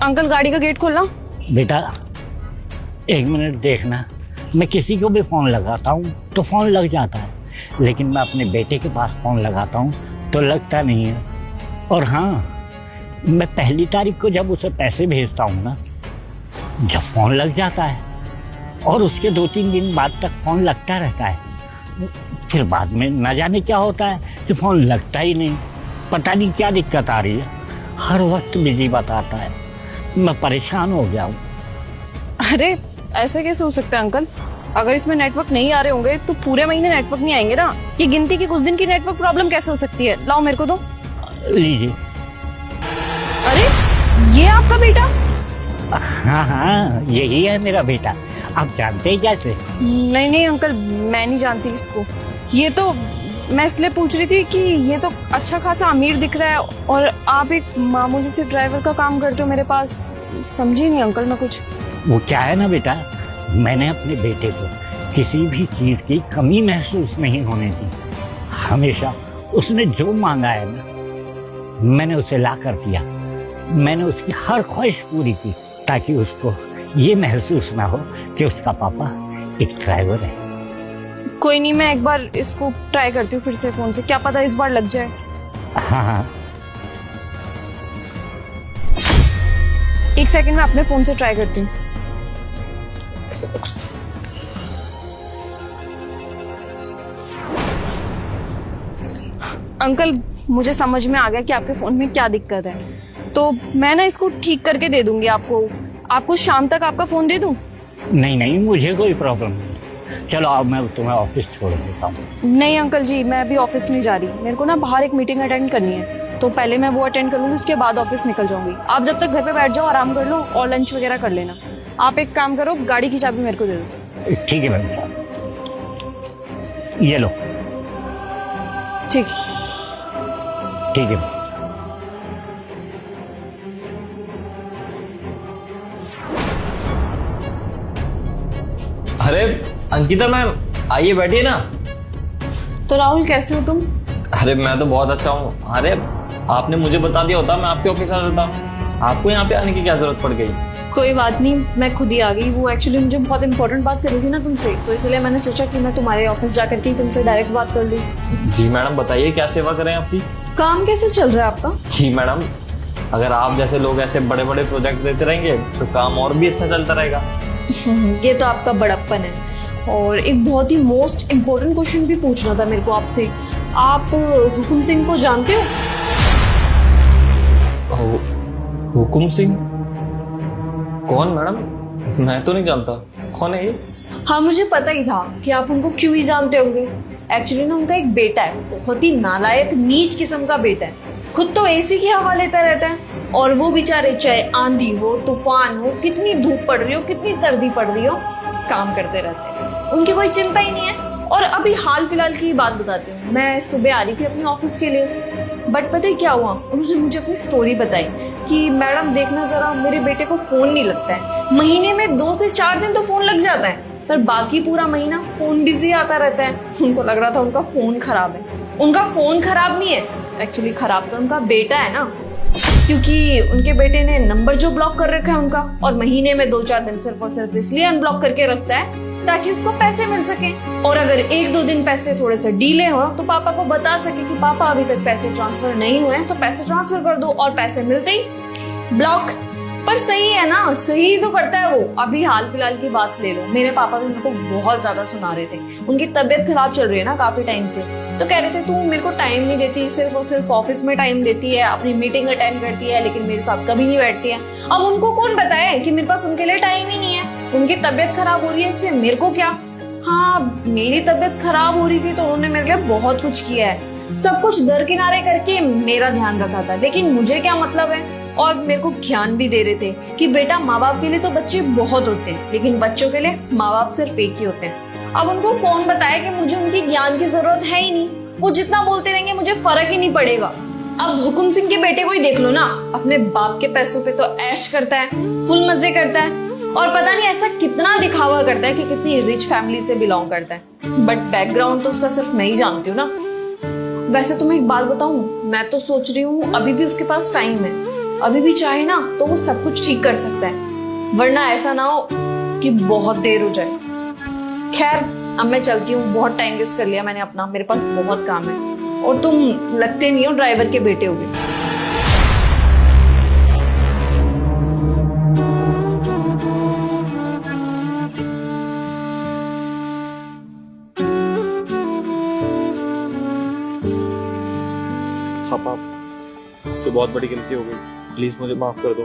Uncle गाड़ी का gate खोलना। बेटा 1 मिनट देखना, मैं किसी को भी फोन लगाता हूँ तो फोन लग जाता है, लेकिन मैं अपने बेटे के पास फोन लगाता हूँ तो लगता नहीं है। और हाँ, मैं 1 तारीख को जब उसे पैसे भेजता हूँ ना, जब फोन लग जाता है और उसके 2-3 दिन बाद तक फोन लगता रहता है, फिर बाद में न जाने क्या होता है कि फोन लगता ही नहीं। पता नहीं क्या दिक्कत आ रही है, हर वक्त बिजी बताता है। मैं परेशान हो गया हूँ। अरे ऐसे कैसे हो सकता है अंकल? अगर इसमें नेटवर्क नहीं आ रहे होंगे तो पूरे महीने नेटवर्क नहीं आएंगे ना। ये गिनती की कुछ दिन की नेटवर्क प्रॉब्लम कैसे हो सकती है? लाओ मेरे को दो। लीजिए। अरे ये आपका बेटा? हाँ, यही है मेरा बेटा। आप जानते हैं कैसे? नहीं नहीं अंकल, मैं नहीं जानती इसको। ये तो मैं इसलिए पूछ रही थी कि ये तो अच्छा खासा अमीर दिख रहा है और आप एक मामूली से ड्राइवर का काम करते हो मेरे पास। समझी नहीं अंकल मैं कुछ। वो क्या है ना बेटा, मैंने अपने बेटे को किसी भी चीज की कमी महसूस नहीं होने दी। हमेशा उसने जो मांगा है ना, मैंने उसे ला कर दिया। मैंने उसकी हर ख्वाहिश पूरी की ताकि उसको ये महसूस ना हो कि उसका पापा एक ड्राइवर है। कोई नहीं, मैं एक बार इसको ट्राई करती हूँ फिर से फोन से, क्या पता इस बार लग जाए। हाँ, 1 सेकंड में अपने फोन से ट्राई करती हूँ। अंकल मुझे समझ में आ गया कि आपके फोन में क्या दिक्कत है, तो मैं ना इसको ठीक करके दे दूंगी आपको शाम तक आपका फोन दे दूं? नहीं नहीं, मुझे कोई प्रॉब्लम नहीं। चलो अब मैं तुम्हें ऑफिस छोड़ देता हूँ। नहीं अंकल जी, मैं अभी ऑफिस नहीं जा रही। मेरे को ना बाहर एक मीटिंग अटेंड करनी है, तो पहले मैं वो अटेंड कर लूंगी, उसके बाद ऑफिस निकल जाऊंगी। आप जब तक घर पे बैठ जाओ, आराम कर लो और लंच वगैरह कर लेना। आप एक काम करो, गाड़ी की चाबी मेरे को दे दो। ठीक है भैया, ये लो। ठीक ठीक है। अरे अंकिता मैम, आइए बैठिए ना। तो राहुल कैसे हो तुम? अरे मैं तो बहुत अच्छा हूँ। अरे आपने मुझे बता दिया होता, मैं आपके ऑफिस आ जाता। आपको यहाँ पे आने की क्या जरूरत पड़ गई? कोई बात नहीं, मैं खुद ही आ गई। वो एक्चुअली मुझे बहुत इंपॉर्टेंट बात करनी थी ना तुमसे, तो इसलिए मैंने सोचा कि मैं तुम्हारे ऑफिस जाकर के ही तुमसे डायरेक्ट बात कर लूँ। जी मैडम, बताइए क्या सेवा करें आपकी? काम कैसे चल रहा है आपका? जी मैडम, अगर आप जैसे लोग ऐसे बड़े बड़े प्रोजेक्ट देते रहेंगे तो काम और भी अच्छा चलता रहेगा। ये तो आपका बड़प्पन है। और एक बहुत ही मोस्ट इम्पोर्टेंट क्वेश्चन भी पूछना था मेरे को आपसे। आप हुकुम सिंह को जानते हो? हुकुम सिंह? कौन मैडम? मैं तो नहीं जानता। कौन है ये? हाँ, मुझे पता ही था कि आप उनको क्यों ही जानते होंगे। एक्चुअली ना उनका एक बेटा है, बहुत ही नालायक नीच किस्म का बेटा है। खुद तो एसी की हवा लेता रहता है और वो बेचारे चाहे आंधी हो, तूफान हो, कितनी धूप पड़ रही हो, कितनी सर्दी पड़ रही हो, काम करते रहते हैं। उनकी कोई चिंता ही नहीं है। और अभी हाल फिलहाल की बात बताती हूँ। मैं सुबह आ रही थी अपने ऑफिस के लिए, बट पता है क्या हुआ? उन्होंने मुझे अपनी स्टोरी बताई कि मैडम देखना जरा, मेरे बेटे को फोन नहीं लगता है। महीने में 2 से 4 दिन तो फोन लग जाता है, पर बाकी पूरा महीना फोन बिजी आता रहता है। उनको लग रहा था उनका फोन खराब है। उनका फोन खराब नहीं है, एक्चुअली खराब तो उनका बेटा है ना, क्योंकि उनके बेटे ने नंबर जो ब्लॉक कर रखा है उनका, और महीने में 2-4 दिन सिर्फ और सिर्फ इसलिए अनब्लॉक करके रखता है ताकि उसको पैसे मिल सके। और अगर 1-2 दिन पैसे थोड़े से डीले हो तो पापा को बता सके कि पापा अभी तक पैसे ट्रांसफर नहीं हुए हैं, तो पैसे ट्रांसफर कर दो, और पैसे मिलते ही ब्लॉक। पर सही है ना, सही तो करता है वो। अभी हाल फिलहाल की बात ले लो, मेरे पापा भी मेरे को बहुत ज्यादा सुना रहे थे। उनकी तबीयत खराब चल रही है ना काफी टाइम से, तो कह रहे थे तू मेरे को टाइम नहीं देती, सिर्फ और सिर्फ ऑफिस में टाइम देती है, अपनी मीटिंग अटेंड करती है, लेकिन मेरे साथ कभी नहीं बैठती है। अब उनको कौन बताए कि मेरे पास उनके लिए टाइम ही नहीं है। उनकी तबीयत खराब हो रही है, इससे मेरे को क्या। हाँ, मेरी तबीयत खराब हो रही थी तो उन्होंने मेरे लिए बहुत कुछ किया है, सब कुछ दरकिनारे करके मेरा ध्यान रखा था, लेकिन मुझे क्या मतलब है। और मेरे को ज्ञान भी दे रहे थे कि बेटा, माँ बाप के लिए तो बच्चे बहुत होते हैं, लेकिन बच्चों के लिए माँ बाप सिर्फ एक ही होते हैं। अब उनको कौन बताया कि मुझे उनकी ज्ञान की जरूरत है ही नहीं। वो जितना बोलते रहेंगे मुझे फर्क ही नहीं पड़ेगा। अब हुकुम सिंह के बेटे को ही देख लो ना, अपने बाप के पैसों पे तो ऐश करता है, फुल मजे करता है, और पता नहीं ऐसा कितना दिखावा करता है कि कितनी रिच फैमिली से बिलोंग करता है, बट बैकग्राउंड तो उसका सिर्फ मैं ही जानती हूँ ना। वैसे तुम्हें एक बात बताऊं, मैं तो सोच रही हूँ अभी भी उसके पास टाइम है, अभी भी चाहे ना तो वो सब कुछ ठीक कर सकता है, वरना ऐसा ना हो कि बहुत देर हो जाए। खैर अब मैं चलती हूँ, बहुत टाइम वेस्ट कर लिया मैंने अपना, मेरे पास बहुत काम है। और तुम लगते नहीं हो ड्राइवर के बेटे होगे। पापा, तो बहुत बड़ी गलती हो गई, प्लीज मुझे माफ कर दो।